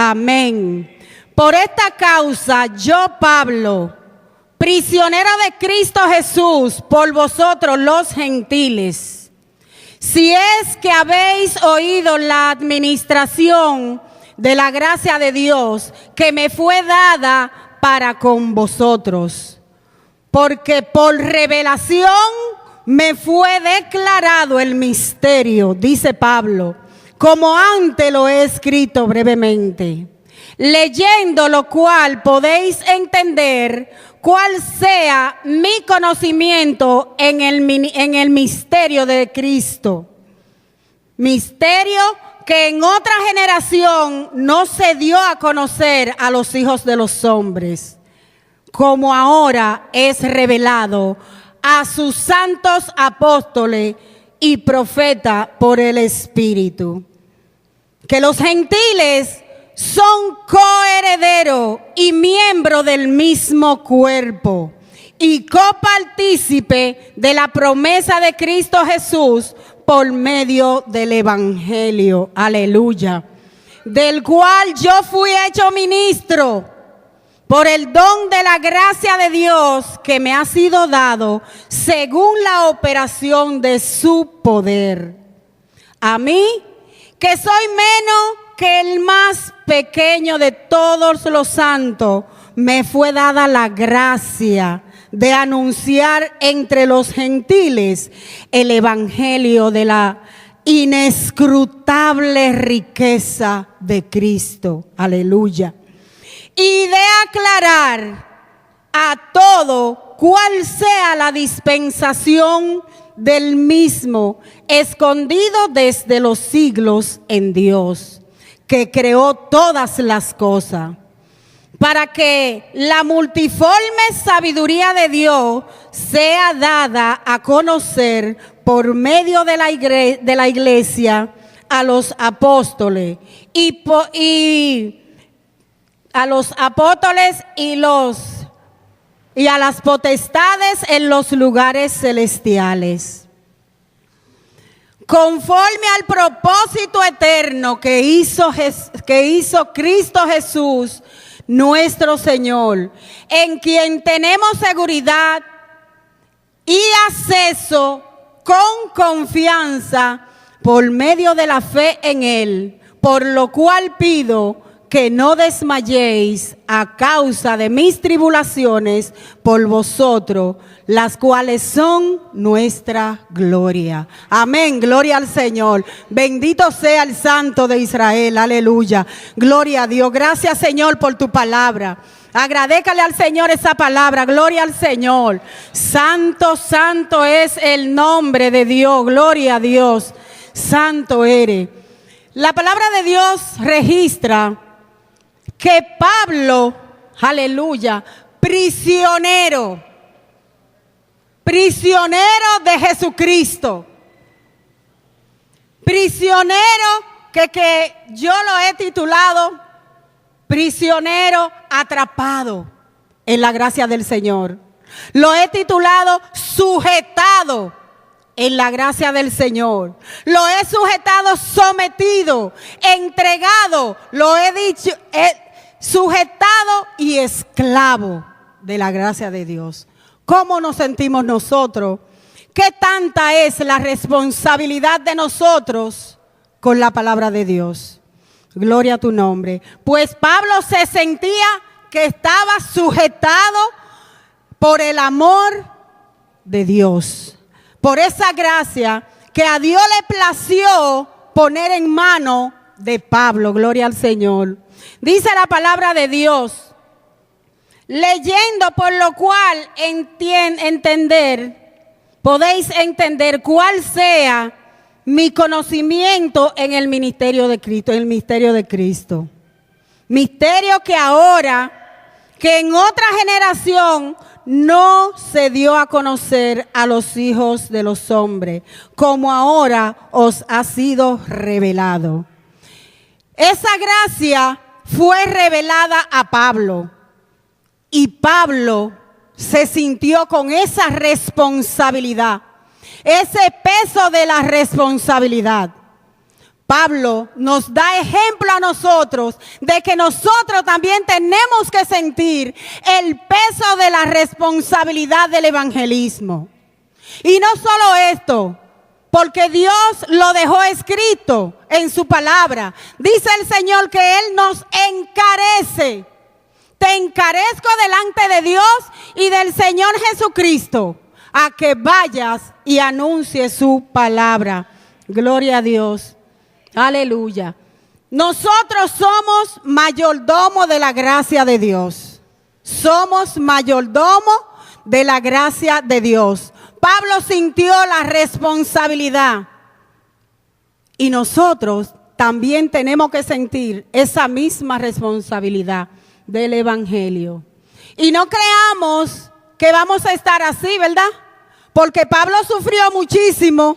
Amén. Por esta causa, yo, Pablo, prisionero de Cristo Jesús, por vosotros los gentiles, si es que habéis oído la administración de la gracia de Dios que me fue dada para con vosotros, porque por revelación me fue declarado el misterio, dice Pablo, como antes lo he escrito brevemente, leyendo lo cual podéis entender cuál sea mi conocimiento en el misterio de Cristo. Misterio que en otra generación no se dio a conocer a los hijos de los hombres, como ahora es revelado a sus santos apóstoles y profetas por el Espíritu. Que los gentiles son coherederos y miembros del mismo cuerpo y copartícipe de la promesa de Cristo Jesús por medio del Evangelio. Aleluya. Del cual yo fui hecho ministro por el don de la gracia de Dios que me ha sido dado según la operación de su poder. A mí, que soy menos que el más pequeño de todos los santos, me fue dada la gracia de anunciar entre los gentiles el evangelio de la inescrutable riqueza de Cristo. Aleluya. Y de aclarar a todo cuál sea la dispensación del mismo, escondido desde los siglos en Dios, que creó todas las cosas, para que la multiforme sabiduría de Dios sea dada a conocer por medio de la iglesia a los apóstoles y a las potestades en los lugares celestiales, conforme al propósito eterno que hizo Cristo Jesús, nuestro Señor, en quien tenemos seguridad y acceso con confianza por medio de la fe en Él, por lo cual pido que no desmayéis a causa de mis tribulaciones por vosotros, las cuales son nuestra gloria. Amén, gloria al Señor. Bendito sea el Santo de Israel, aleluya. Gloria a Dios. Gracias, Señor, por tu palabra. Agradécale al Señor esa palabra, gloria al Señor. Santo, santo es el nombre de Dios, gloria a Dios. Santo eres. La palabra de Dios registra que Pablo, aleluya, prisionero de Jesucristo, prisionero que yo lo he titulado prisionero atrapado en la gracia del Señor. Lo he titulado sujetado en la gracia del Señor. Lo he sujetado sometido, entregado, lo he dicho, sujetado y esclavo de la gracia de Dios. ¿Cómo nos sentimos nosotros? ¿Qué tanta es la responsabilidad de nosotros con la palabra de Dios? Gloria a tu nombre. Pues Pablo se sentía que estaba sujetado por el amor de Dios, por esa gracia que a Dios le plació poner en mano de Pablo. Gloria al Señor. Dice la palabra de Dios, leyendo por lo cual podéis entender cuál sea mi conocimiento en el ministerio de Cristo, en el misterio de Cristo. Misterio que ahora, que en otra generación no se dio a conocer a los hijos de los hombres, como ahora os ha sido revelado. Esa gracia fue revelada a Pablo y Pablo se sintió con esa responsabilidad, ese peso de la responsabilidad. Pablo nos da ejemplo a nosotros de que nosotros también tenemos que sentir el peso de la responsabilidad del evangelismo. Y no solo esto, porque Dios lo dejó escrito en su palabra. Dice el Señor que Él nos encarece. Te encarezco delante de Dios y del Señor Jesucristo a que vayas y anuncies su palabra. Gloria a Dios. Aleluya. Nosotros somos mayordomo de la gracia de Dios. Somos mayordomo de la gracia de Dios. Pablo sintió la responsabilidad y nosotros también tenemos que sentir esa misma responsabilidad del evangelio. Y no creamos que vamos a estar así, ¿verdad? Porque Pablo sufrió muchísimo.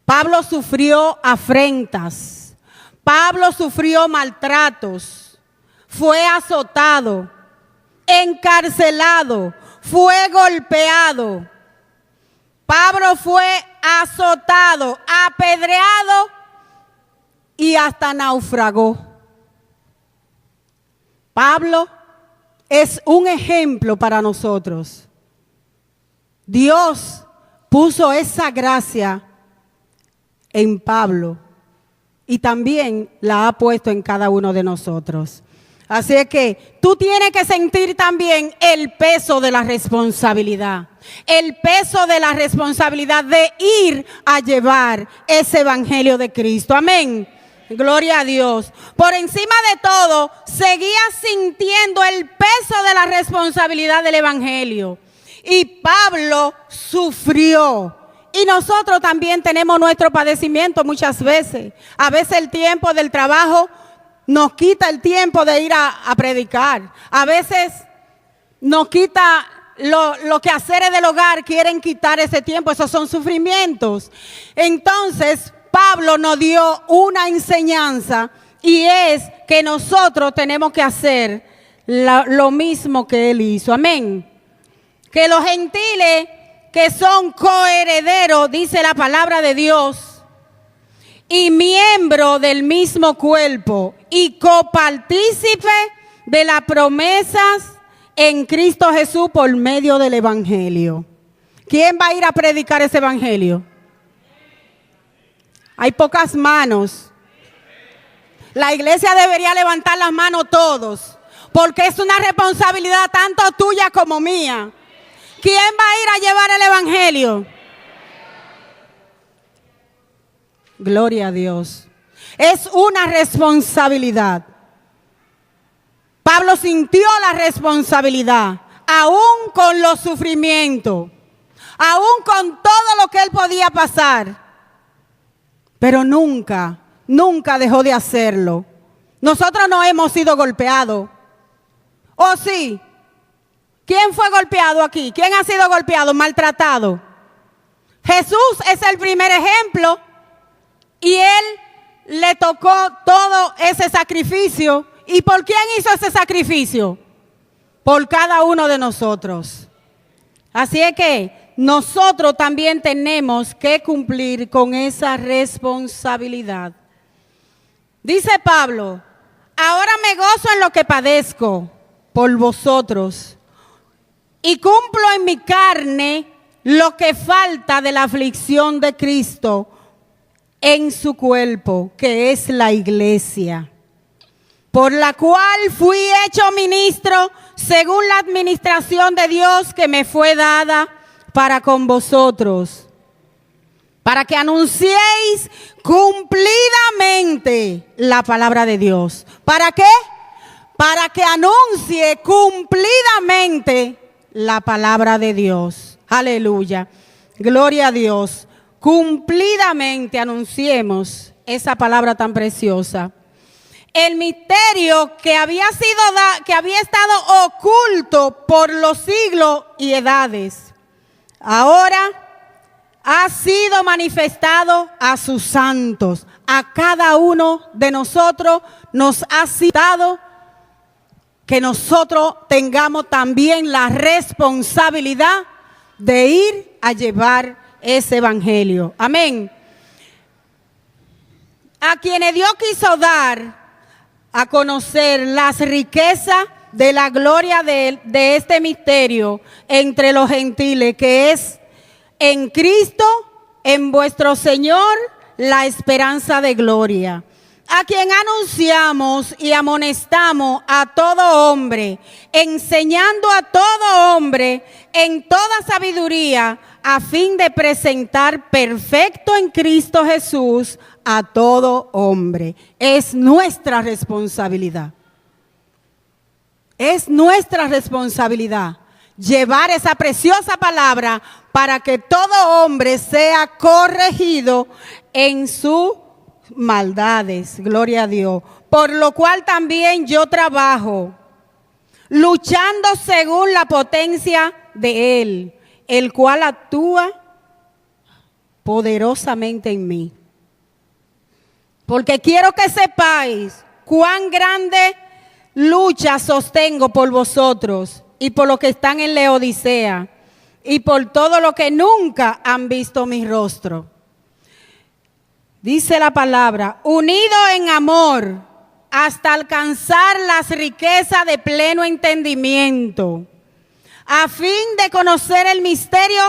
Pablo sufrió afrentas. Pablo sufrió maltratos. Fue azotado, encarcelado, fue golpeado. Pablo fue azotado, apedreado y hasta naufragó. Pablo es un ejemplo para nosotros. Dios puso esa gracia en Pablo y también la ha puesto en cada uno de nosotros. Así es que tú tienes que sentir también el peso de la responsabilidad. El peso de la responsabilidad de ir a llevar ese evangelio de Cristo. Amén. Gloria a Dios. Por encima de todo, seguía sintiendo el peso de la responsabilidad del evangelio. Y Pablo sufrió. Y nosotros también tenemos nuestro padecimiento muchas veces. A veces el tiempo del trabajo nos quita el tiempo de ir a predicar. A veces nos quita los quehaceres del hogar, quieren quitar ese tiempo. Esos son sufrimientos. Entonces, Pablo nos dio una enseñanza y es que nosotros tenemos que hacer lo mismo que él hizo. Amén. Que los gentiles que son coherederos, dice la palabra de Dios, y miembro del mismo cuerpo y copartícipe de las promesas en Cristo Jesús por medio del evangelio. ¿Quién va a ir a predicar ese evangelio? Hay pocas manos. La iglesia debería levantar las manos todos, porque es una responsabilidad tanto tuya como mía. ¿Quién va a ir a llevar el evangelio? Gloria a Dios. Es una responsabilidad. Pablo sintió la responsabilidad, aún con los sufrimientos, aún con todo lo que él podía pasar. Pero nunca dejó de hacerlo. Nosotros no hemos sido golpeados. ¿O sí? ¿Quién fue golpeado aquí? ¿Quién ha sido golpeado, maltratado? Jesús es el primer ejemplo y él le tocó todo ese sacrificio. ¿Y por quién hizo ese sacrificio? Por cada uno de nosotros. Así es que nosotros también tenemos que cumplir con esa responsabilidad. Dice Pablo, ahora me gozo en lo que padezco por vosotros y cumplo en mi carne lo que falta de la aflicción de Cristo en su cuerpo, que es la iglesia, por la cual fui hecho ministro según la administración de Dios que me fue dada para con vosotros, para que anunciéis cumplidamente la palabra de Dios. ¿Para qué? Para que anuncie cumplidamente la palabra de Dios. Aleluya. Gloria a Dios. Cumplidamente anunciemos esa palabra tan preciosa. El misterio que había estado oculto por los siglos y edades, ahora ha sido manifestado a sus santos. A cada uno de nosotros nos ha citado que nosotros tengamos también la responsabilidad de ir a llevar ese evangelio. Amén. a quienes Dios quiso dar a conocer las riquezas de la gloria de este misterio entre los gentiles, que es en Cristo, en vuestro Señor, la esperanza de gloria, a quien anunciamos y amonestamos a todo hombre, enseñando a todo hombre en toda sabiduría, a fin de presentar perfecto en Cristo Jesús a todo hombre. Es nuestra responsabilidad. Es nuestra responsabilidad llevar esa preciosa palabra para que todo hombre sea corregido en sus maldades. Gloria a Dios. Por lo cual también yo trabajo, luchando según la potencia de Él, el cual actúa poderosamente en mí. Porque quiero que sepáis cuán grande lucha sostengo por vosotros y por los que están en Laodicea y por todo lo que nunca han visto mi rostro. Dice la palabra, unido en amor hasta alcanzar las riquezas de pleno entendimiento, a fin de conocer el misterio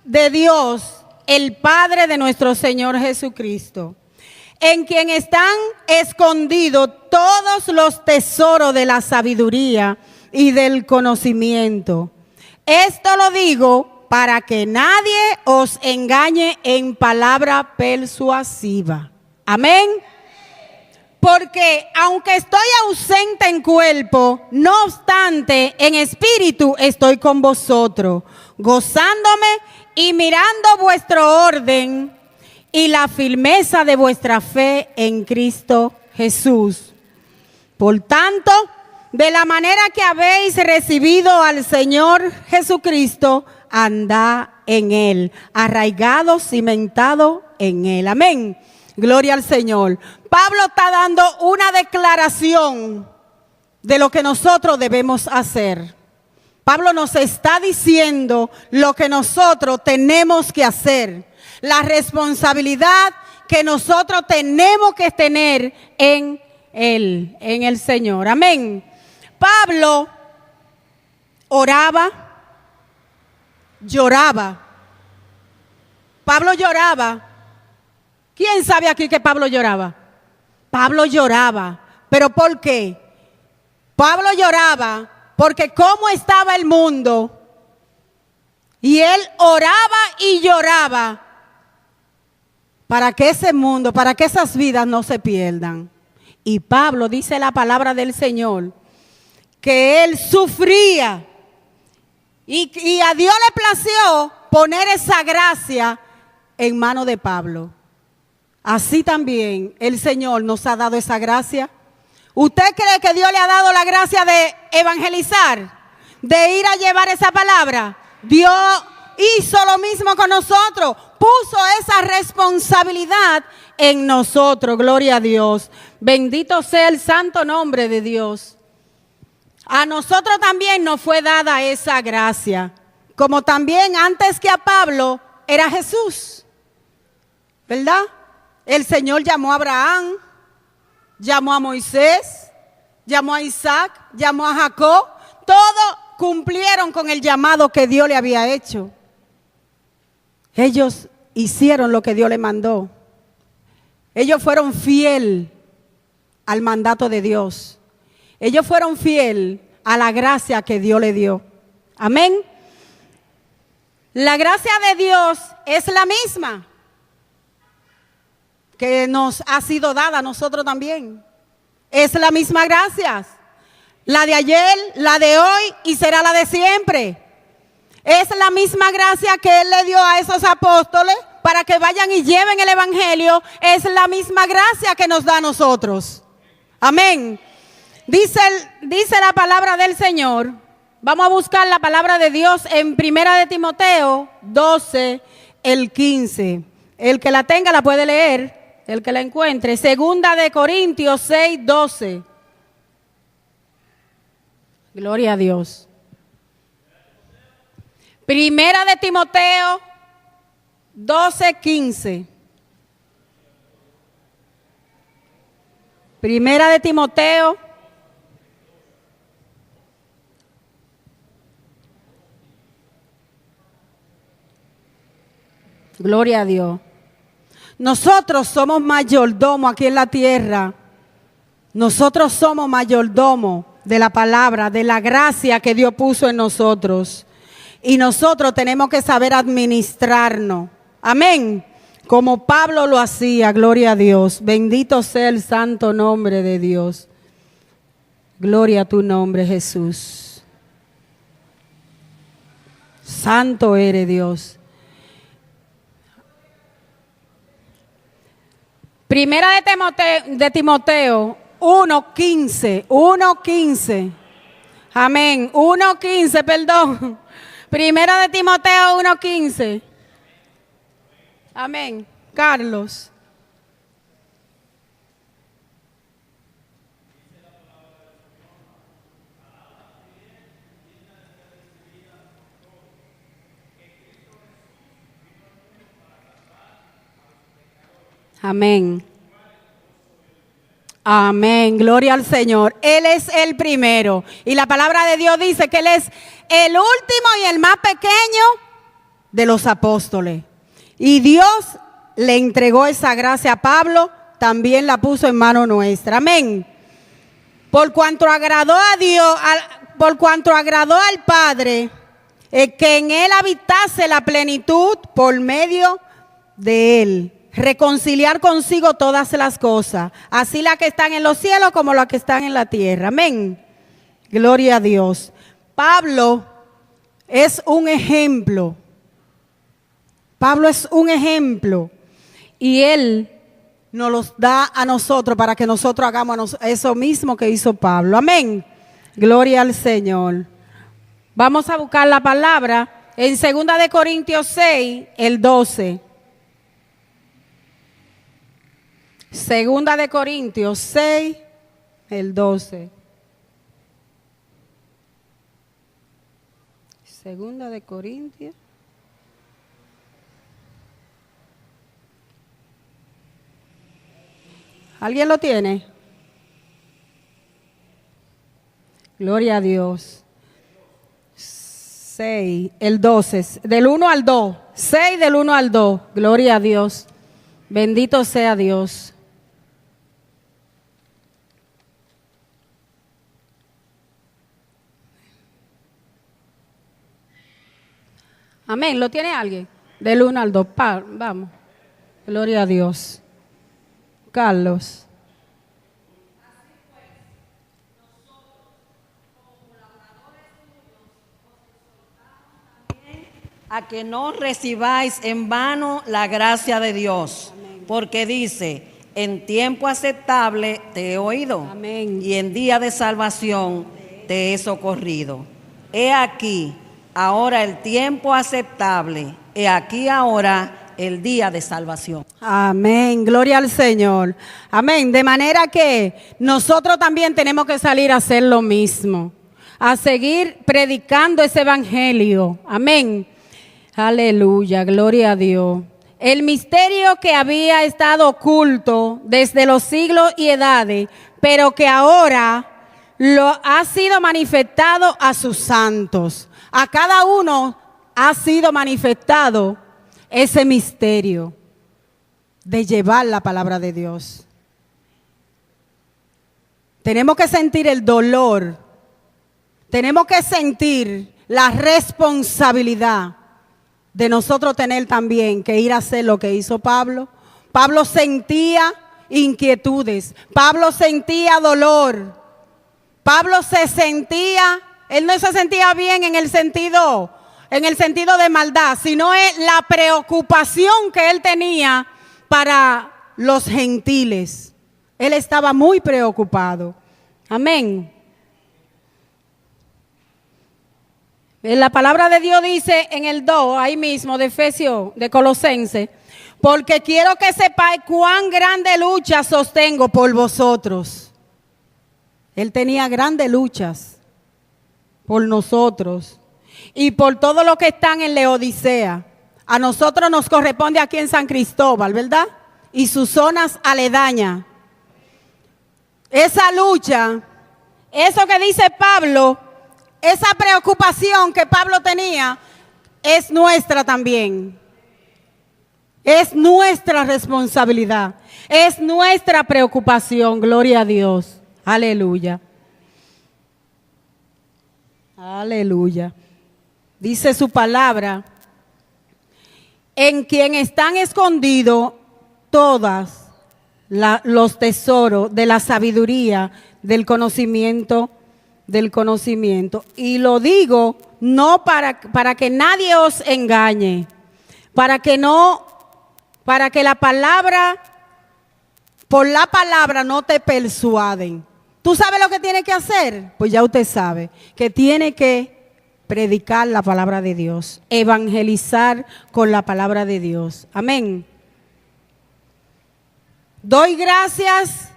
de Dios, el Padre de nuestro Señor Jesucristo, en quien están escondidos todos los tesoros de la sabiduría y del conocimiento. Esto lo digo para que nadie os engañe en palabra persuasiva. Amén. Porque aunque estoy ausente en cuerpo, no obstante en espíritu estoy con vosotros, gozándome y mirando vuestro orden y la firmeza de vuestra fe en Cristo Jesús. Por tanto, de la manera que habéis recibido al Señor Jesucristo, andad en Él, arraigados, cimentados en Él. Amén. Gloria al Señor. Pablo está dando una declaración de lo que nosotros debemos hacer. Pablo nos está diciendo lo que nosotros tenemos que hacer, la responsabilidad que nosotros tenemos que tener en Él, en el Señor. Amén. Pablo oraba, lloraba. Pablo lloraba. ¿Quién sabe aquí que Pablo lloraba? Pablo lloraba. ¿Pero por qué? Pablo lloraba porque cómo estaba el mundo, y él oraba y lloraba para que ese mundo, para que esas vidas no se pierdan. Y Pablo dice la palabra del Señor, que él sufría y a Dios le plació poner esa gracia en manos de Pablo. Así también el Señor nos ha dado esa gracia. ¿Usted cree que Dios le ha dado la gracia de evangelizar, de ir a llevar esa palabra? Dios hizo lo mismo con nosotros, puso esa responsabilidad en nosotros. Gloria a Dios. Bendito sea el santo nombre de Dios. A nosotros también nos fue dada esa gracia, como también antes que a Pablo era Jesús, ¿verdad? El Señor llamó a Abraham, llamó a Moisés, llamó a Isaac, llamó a Jacob. Todos cumplieron con el llamado que Dios le había hecho. Ellos hicieron lo que Dios les mandó. Ellos fueron fieles al mandato de Dios. Ellos fueron fieles a la gracia que Dios le dio. Amén. La gracia de Dios es la misma que nos ha sido dada a nosotros también. Es la misma gracia. La de ayer, la de hoy y será la de siempre. Es la misma gracia que Él le dio a esos apóstoles para que vayan y lleven el evangelio. Es la misma gracia que nos da a nosotros. Amén. Dice la palabra del Señor. Vamos a buscar la palabra de Dios en 1 de Timoteo 12, el 15. El que la tenga la puede leer, el que la encuentre. 2 de Corintios 6, 12. Gloria a Dios. 1 de Timoteo 12, 15. Primera de Timoteo. Gloria a Dios. Nosotros somos mayordomo aquí en la tierra. Nosotros somos mayordomo de la palabra, de la gracia que Dios puso en nosotros. Y nosotros tenemos que saber administrarnos. Amén. Como Pablo lo hacía, gloria a Dios. Bendito sea el santo nombre de Dios. Gloria a tu nombre, Jesús. Santo eres, Dios. Primera de Timoteo 1:15. 1:15. Amén. 1:15, perdón. Primera de Timoteo 1:15. Amén. Carlos. Amén. Amén. Gloria al Señor. Él es el primero. Y la palabra de Dios dice que Él es el último y el más pequeño de los apóstoles. Y Dios le entregó esa gracia a Pablo, también la puso en mano nuestra. Amén. Por cuanto agradó a Dios, por cuanto agradó al Padre, que en Él habitase la plenitud por medio de Él. Reconciliar consigo todas las cosas, así las que están en los cielos como las que están en la tierra. Amén. Gloria a Dios. Pablo es un ejemplo. Pablo es un ejemplo. Y él nos los da a nosotros para que nosotros hagamos eso mismo que hizo Pablo. Amén. Gloria al Señor. Vamos a buscar la palabra en 2 de Corintios 6, el 12. 2 de Corintios 6, el 12. 2 de Corintios. ¿Alguien lo tiene? Gloria a Dios. 6, el 12, del 1 al 2. 6 del 1 al 2. Gloria a Dios. Bendito sea Dios. Amén. ¿Lo tiene alguien? Del 1 al 2. Vamos. Gloria a Dios. Carlos. A que no recibáis en vano la gracia de Dios. Amén. Porque dice, en tiempo aceptable te he oído. Amén. Y en día de salvación te he socorrido. He aquí ahora el tiempo aceptable, he aquí ahora el día de salvación. Amén, gloria al Señor. Amén, de manera que nosotros también tenemos que salir a hacer lo mismo, a seguir predicando ese evangelio. Amén, aleluya, gloria a Dios. El misterio que había estado oculto desde los siglos y edades, pero que ahora lo ha sido manifestado a sus santos. A cada uno ha sido manifestado ese misterio de llevar la palabra de Dios. Tenemos que sentir el dolor. Tenemos que sentir la responsabilidad de nosotros tener también que ir a hacer lo que hizo Pablo. Pablo sentía inquietudes. Pablo sentía dolor. Pablo él no se sentía bien en el sentido de maldad, sino es la preocupación que él tenía para los gentiles. Él estaba muy preocupado. Amén. La palabra de Dios dice en el 2, ahí mismo, de Efesios, de Colosenses, porque quiero que sepáis cuán grande lucha sostengo por vosotros. Él tenía grandes luchas por nosotros y por todos los que están en Laodicea. A nosotros nos corresponde aquí en San Cristóbal, ¿verdad? Y sus zonas aledañas. esa lucha, eso que dice Pablo, esa preocupación que Pablo tenía, es nuestra también. Es nuestra responsabilidad, es nuestra preocupación, gloria a Dios. Aleluya. Aleluya. Dice su palabra, en quien están escondidos todas los tesoros de la sabiduría, del conocimiento. Y lo digo no para que nadie os engañe, para que la palabra, por la palabra no te persuaden. ¿Tú sabes lo que tiene que hacer? Pues ya usted sabe, que tiene que predicar la palabra de Dios, evangelizar con la palabra de Dios. Amén. Doy gracias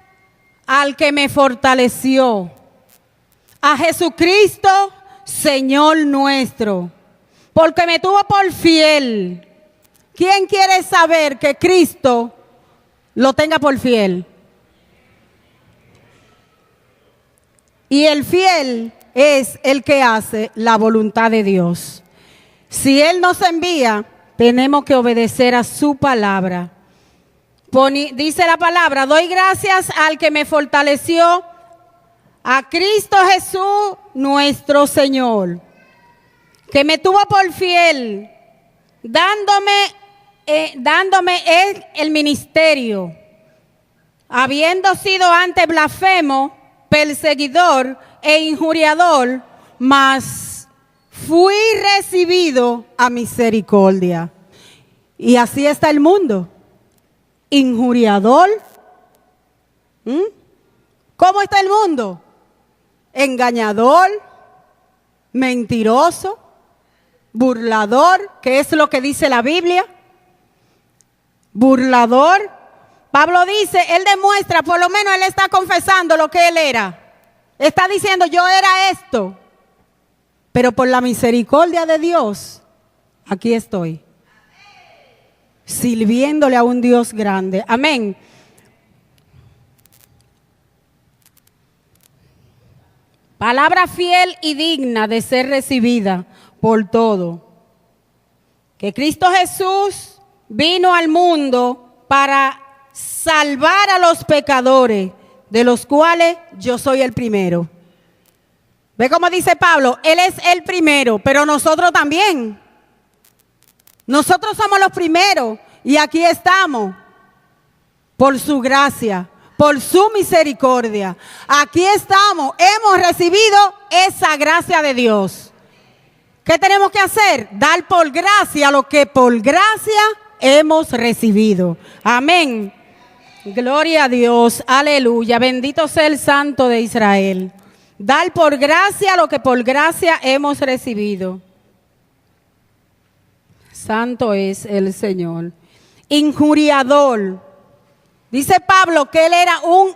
al que me fortaleció, a Jesucristo, Señor nuestro, porque me tuvo por fiel. ¿Quién quiere saber que Cristo lo tenga por fiel? Y el fiel es el que hace la voluntad de Dios. Si Él nos envía, tenemos que obedecer a su palabra. Dice la palabra, doy gracias al que me fortaleció, a Cristo Jesús nuestro Señor, que me tuvo por fiel, dándome el ministerio, habiendo sido antes blasfemo, perseguidor e injuriador, mas fui recibido a misericordia. Y así está el mundo, injuriador. ¿Cómo está el mundo? Engañador, mentiroso, burlador, que es lo que dice la Biblia. Burlador. Pablo dice, él demuestra, por lo menos él está confesando lo que él era. Está diciendo, yo era esto, pero por la misericordia de Dios, aquí estoy, sirviéndole a un Dios grande. Amén. Palabra fiel y digna de ser recibida por todo. Que Cristo Jesús vino al mundo para salvar a los pecadores, de los cuales yo soy el primero. ¿Ve cómo dice Pablo? Él es el primero, pero nosotros también. Nosotros somos los primeros y aquí estamos por su gracia, por su misericordia. Aquí estamos, hemos recibido esa gracia de Dios. ¿Qué tenemos que hacer? Dar por gracia lo que por gracia hemos recibido. Amén. Gloria a Dios, aleluya, bendito sea el Santo de Israel. Dar por gracia lo que por gracia hemos recibido. Santo es el Señor. Injuriador. Dice Pablo que él era un